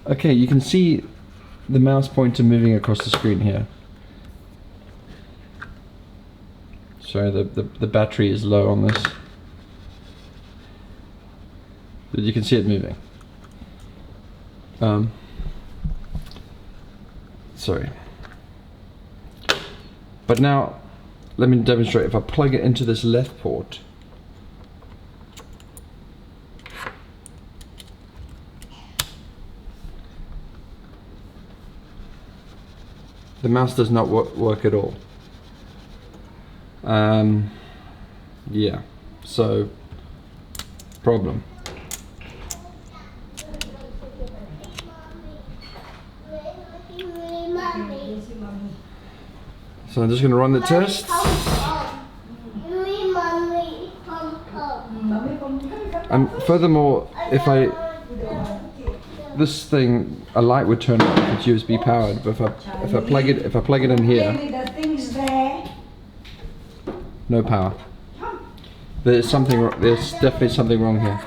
Okay, you can see the mouse pointer moving across the screen here. Sorry, the battery is low on this. But you can see it moving. Sorry. But now, let me demonstrate. If I plug it into this left port, the mouse does not work at all. Yeah, so problem. So I'm just going to run the test. And furthermore, if this thing, a light would turn on if it's USB powered, but if I plug it in here, no power. There's definitely something wrong here.